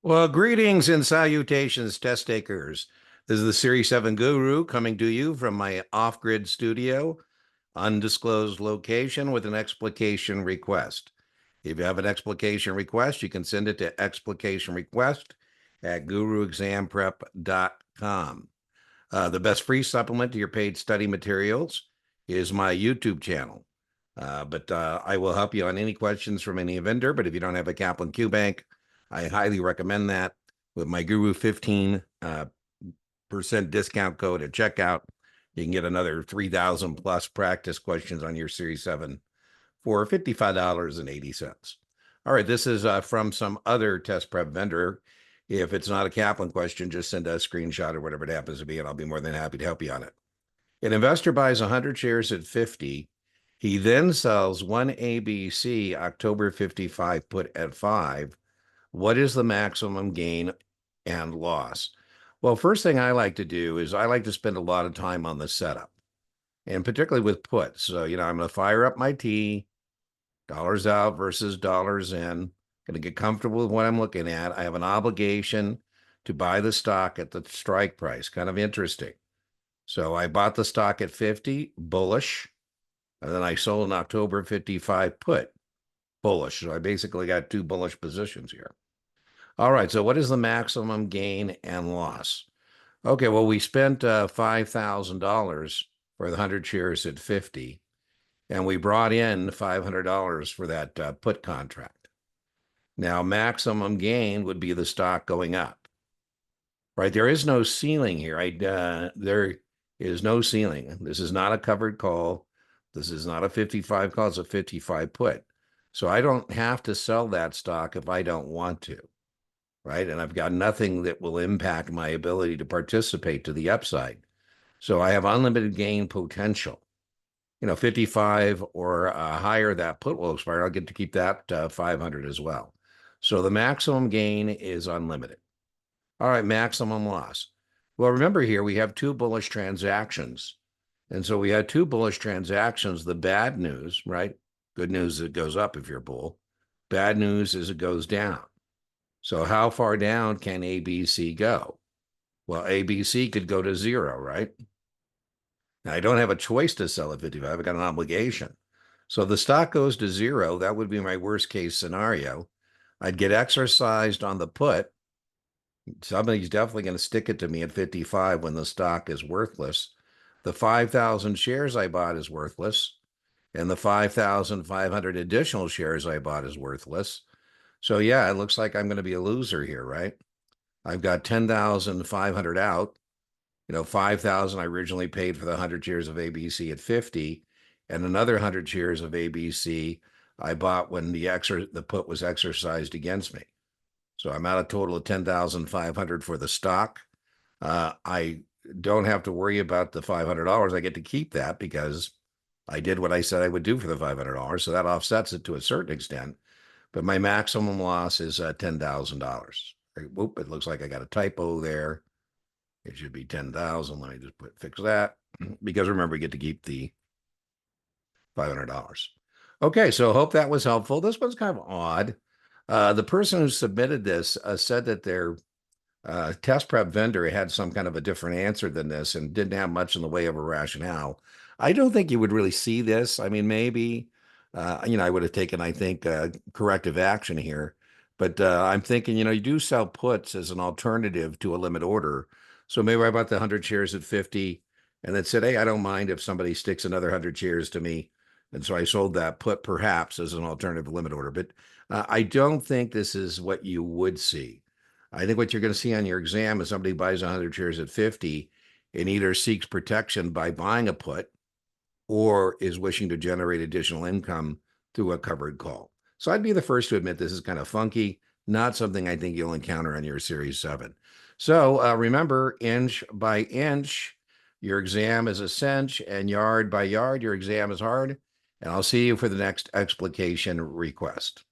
Well, greetings and salutations, test takers. This is the Series 7 Guru coming to you from my off-grid studio, undisclosed location with an explication request. If you have an explication request, you can send it to explicationrequest@guruexamprep.com. The best free supplement to your paid study materials is my YouTube channel. But I will help you on any questions from any vendor. But if you don't have a Kaplan Q Bank, I highly recommend that. With my Guru 15% discount code at checkout, you can get another 3,000 plus practice questions on your Series 7 for $55.80. All right, this is from some other test prep vendor. If it's not a Kaplan question, just send a screenshot or whatever it happens to be, and I'll be more than happy to help you on it. An investor buys 100 shares at 50. He then sells one ABC October 55 put at 5. What is the maximum gain and loss? Well, first thing I like to do is I like to spend a lot of time on the setup, and particularly with puts. So, I'm going to fire up my T, dollars out versus dollars in. Going to get comfortable with what I'm looking at. I have an obligation to buy the stock at the strike price. Kind of interesting. So I bought the stock at 50, bullish, and then I sold an October 55 put, bullish. So I basically got two bullish positions here. All right, so what is the maximum gain and loss? Okay, well, we spent $5,000 for the 100 shares at 50, and we brought in $500 for that put contract. Now, maximum gain would be the stock going up, right? There is no ceiling here. There is no ceiling. This is not a covered call. This is not a 55 call. It's a 55 put. So I don't have to sell that stock if I don't want to, right? And I've got nothing that will impact my ability to participate to the upside. So I have unlimited gain potential. 55 or higher, that put will expire. I'll get to keep that 500 as well. So the maximum gain is unlimited. All right, maximum loss. Well, remember here, we have two bullish transactions. And so we had two bullish transactions. The bad news, right? Good news is it goes up if you're a bull. Bad news is it goes down. So how far down can ABC go? Well, ABC could go to 0, right? Now, I don't have a choice to sell at 55. I've got an obligation. So if the stock goes to 0, that would be my worst case scenario. I'd get exercised on the put. Somebody's definitely going to stick it to me at 55 when the stock is worthless. The 5,000 shares I bought is worthless, and the 5,500 additional shares I bought is worthless. So yeah, it looks like I'm going to be a loser here, right? I've got 10,500 out. 5,000 I originally paid for the 100 shares of ABC at 50, and another 100 shares of ABC I bought when the put was exercised against me. So I'm out a total of 10,500 for the stock. I don't have to worry about the $500. I get to keep that because I did what I said I would do for the $500. So that offsets it to a certain extent. But my maximum loss is $10,000. Whoop, it looks like I got a typo there. It should be 10,000. Let me just fix that because remember, we get to keep the $500. Okay, so hope that was helpful. This one's kind of odd. The person who submitted this said that their test prep vendor had some kind of a different answer than this and didn't have much in the way of a rationale. I don't think you would really see this. I mean, maybe, I would have taken, I think, corrective action here. But I'm thinking, you do sell puts as an alternative to a limit order. So maybe I bought the 100 shares at 50 and then said, hey, I don't mind if somebody sticks another 100 shares to me. And so I sold that put perhaps as an alternative limit order. But I don't think this is what you would see. I think what you're going to see on your exam is somebody buys 100 shares at 50 and either seeks protection by buying a put or is wishing to generate additional income through a covered call. So I'd be the first to admit this is kind of funky, not something I think you'll encounter on your Series 7. So remember, inch by inch, your exam is a cinch, and yard by yard, your exam is hard. And I'll see you for the next explication request.